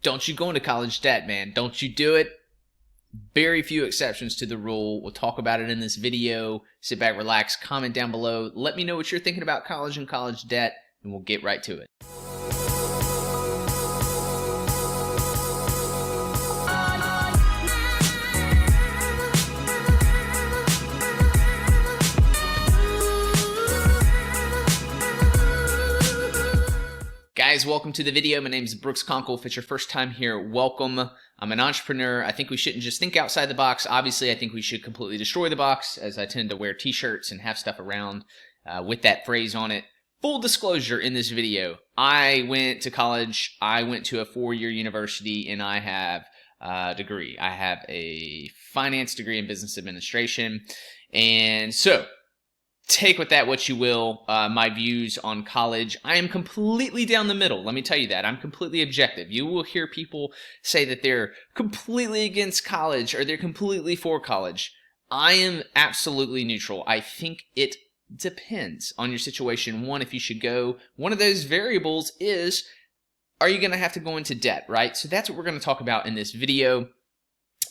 Don't you go into college debt, man. Don't you do it. Very few exceptions to the rule. We'll talk about it in this video. Sit back, relax, comment down below. Let me know what you're thinking about college and college debt, and we'll get right to it. Guys, welcome to the video. My name is Brooks Conkle. If it's your first time here, welcome. I'm an entrepreneur. I think we shouldn't just think outside the box. Obviously, I think we should completely destroy the box, as I tend to wear t-shirts and have stuff around with that phrase on it. Full disclosure in this video, I went to college. I went to a 4-year university, and I have a degree. I have a finance degree in business administration. And so, take with that what you will. My views on college, I am completely down the middle. Let me tell you that. I'm completely objective. You will hear people say that they're completely against college or they're completely for college. I am absolutely neutral. I think it depends on your situation. One, if you should go. One of those variables is, are you going to have to go into debt, right? So that's what we're going to talk about in this video.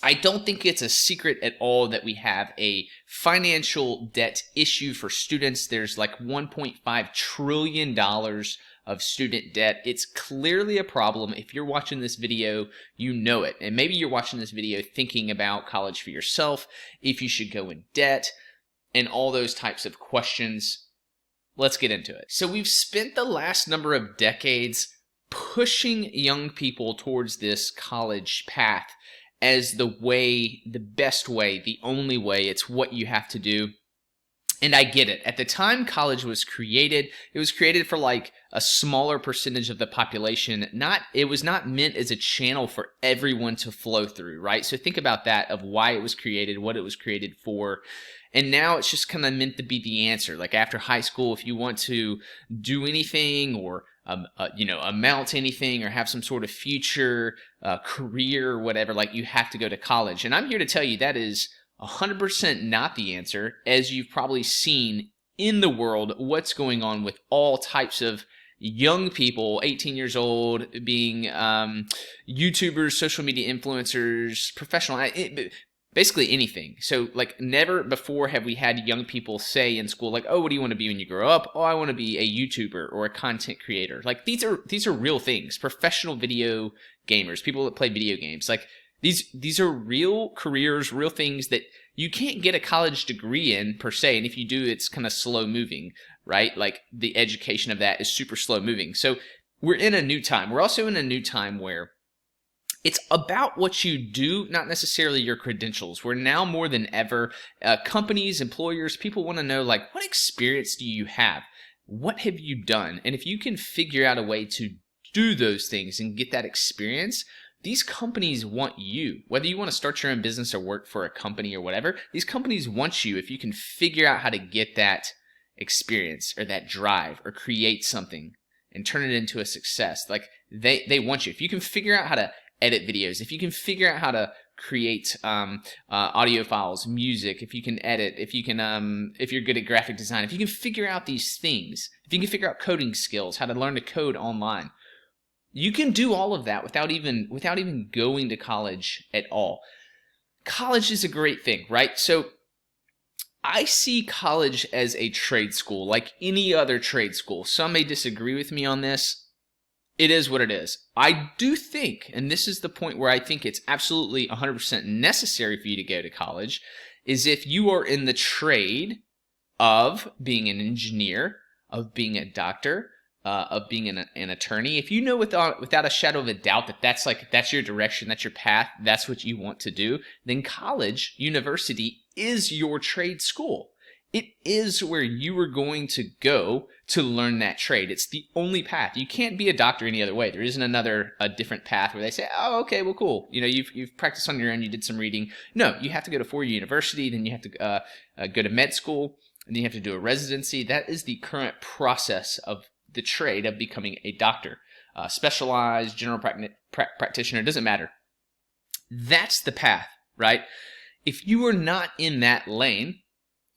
I don't think it's a secret at all that we have a financial debt issue for students. There's like $1.5 trillion of student debt. It's clearly a problem. If you're watching this video, you know it. And maybe you're watching this video thinking about college for yourself, if you should go in debt, and all those types of questions. Let's get into it. So we've spent the last number of decades pushing young people towards this college path as the way, the best way, the only way. It's what you have to do. And I get it. At the time college was created, it was created for like a smaller percentage of the population. It was not meant as a channel for everyone to flow through, right? So think about that, of why it was created, what it was created for. And now it's just kind of meant to be the answer. Like after high school, if you want to do anything or amount to anything or have some sort of future career or whatever, like you have to go to college. And I'm here to tell you that is 100% not the answer, as you've probably seen in the world what's going on with all types of young people, 18 years old, being YouTubers, social media influencers, professional, basically anything. So like never before have we had young people say in school, like, oh, what do you want to be when you grow up? Oh, I want to be a YouTuber or a content creator. Like these are real things. Professional video gamers, people that play video games. Like these are real careers, real things that you can't get a college degree in per se. And if you do, it's kind of slow moving, right? Like the education of that is super slow moving. So we're in a new time. We're also in a new time where it's about what you do, not necessarily your credentials. We're now more than ever, companies, employers, people want to know, like, what experience do you have? What have you done? And if you can figure out a way to do those things and get that experience, these companies want you. Whether you want to start your own business or work for a company or whatever, these companies want you if you can figure out how to get that experience or that drive or create something and turn it into a success. Like they want you. If you can figure out how to edit videos, if you can figure out how to create audio files, music, if you can edit, if you're good at graphic design, if you can figure out these things, if you can figure out coding skills, how to learn to code online, you can do all of that without even going to college at all. College is a great thing, right? So I see college as a trade school, like any other trade school. Some may disagree with me on this. It is what it is. I do think, and this is the point where I think it's absolutely 100% necessary for you to go to college, is if you are in the trade of being an engineer, of being a doctor, of being an attorney. If you know without a shadow of a doubt that that's your direction, that's your path, that's what you want to do, then college, university is your trade school. It is where you are going to go to learn that trade. It's the only path. You can't be a doctor any other way. There isn't a different path where they say, oh, okay, well, cool. You know, you've practiced on your own. You did some reading. No, you have to go to 4-year university. Then you have to go to med school. And then you have to do a residency. That is the current process of the trade of becoming a doctor. Specialized, general practitioner, doesn't matter. That's the path, right? If you are not in that lane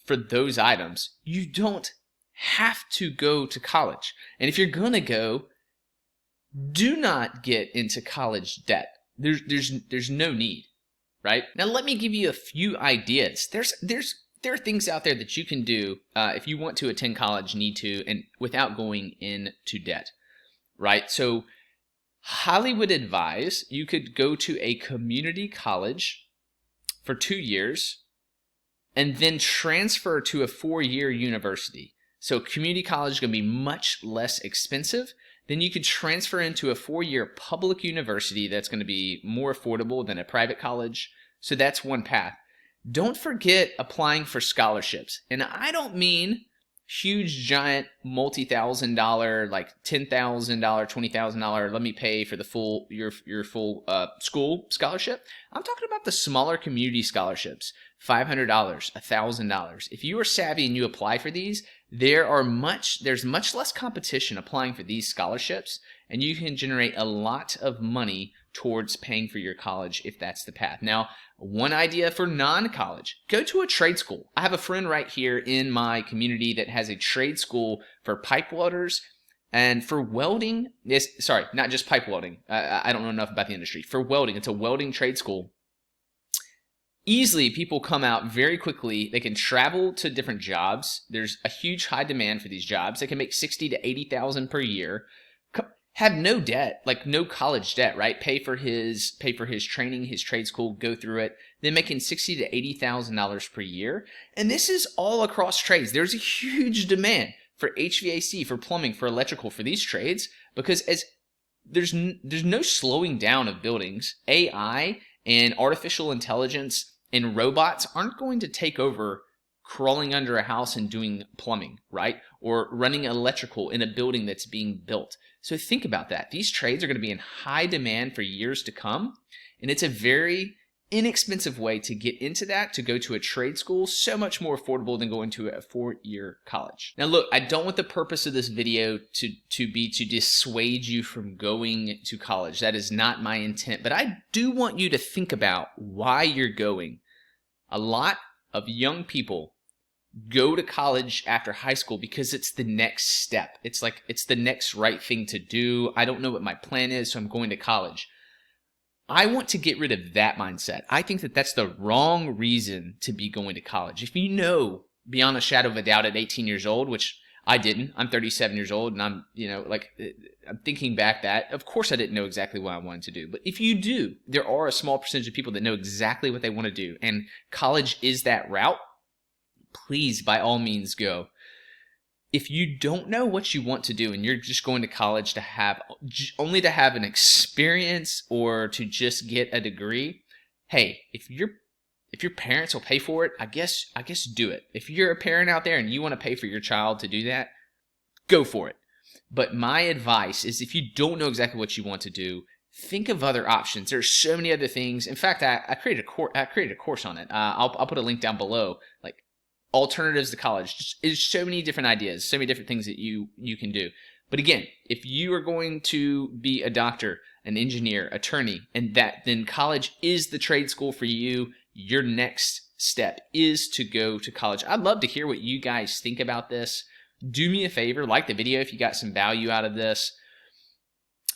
for those items, you don't have to go to college. And if you're going to go, do not get into college debt. There's no need, right? Now let me give you a few ideas. There are things out there that you can do if you want to attend college, need to, and without going into debt, right? So highly would advise you could go to a community college for 2 years and then transfer to a 4-year university. So community college is going to be much less expensive. Then you could transfer into a 4-year public university that's going to be more affordable than a private college. So that's one path. Don't forget applying for scholarships. And I don't mean huge, giant, multi-$1,000, like $10,000, $20,000, let me pay for the full your full school scholarship. I'm talking about the smaller community scholarships, $500, $1,000. If you are savvy and you apply for these, there's much less competition applying for these scholarships, and you can generate a lot of money towards paying for your college if that's the path. Now, one idea for non-college, go to a trade school. I have a friend right here in my community that has a trade school for pipe welders and for welding. Yes, sorry, not just pipe welding. I don't know enough about the industry. For welding, it's a welding trade school. Easily, people come out very quickly. They can travel to different jobs. There's a huge high demand for these jobs. They can make $60,000 to $80,000 per year. Have no debt, like no college debt, right? Pay for his training, his trade school, go through it. Then making $60,000 to $80,000 per year. And this is all across trades. There's a huge demand for HVAC, for plumbing, for electrical, for these trades, because there's no slowing down of buildings. AI and artificial intelligence and robots aren't going to take over crawling under a house and doing plumbing, right? Or running electrical in a building that's being built. So think about that. These trades are going to be in high demand for years to come. And it's a very inexpensive way to get into that, to go to a trade school, so much more affordable than going to a 4-year college. Now look, I don't want the purpose of this video to be to dissuade you from going to college. That is not my intent, but I do want you to think about why you're going. A lot of young people go to college after high school because it's the next step. It's like, it's the next right thing to do. I don't know what my plan is, so I'm going to college. I want to get rid of that mindset. I think that that's the wrong reason to be going to college. If you know beyond a shadow of a doubt at 18 years old, which I didn't, I'm 37 years old, and I'm thinking back that, of course I didn't know exactly what I wanted to do. But if you do, there are a small percentage of people that know exactly what they want to do, and college is that route. Please, by all means, go. If you don't know what you want to do and you're just going to college to have only to have an experience or to just get a degree, hey, if your parents will pay for it, I guess do it. If you're a parent out there and you want to pay for your child to do that, go for it. But my advice is, if you don't know exactly what you want to do, think of other options. There's so many other things. In fact, I created a course on it. I'll put a link down below. Like, alternatives to college. There's so many different ideas, so many different things that you can do. But again, if you are going to be a doctor, an engineer, attorney, and then college is the trade school for you, your next step is to go to college. I'd love to hear what you guys think about this. Do me a favor, like the video if you got some value out of this.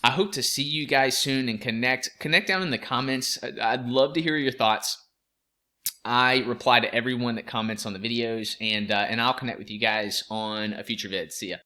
I hope to see you guys soon and connect down in the comments. I'd love to hear your thoughts. I reply to everyone that comments on the videos, and I'll connect with you guys on a future vid. See ya.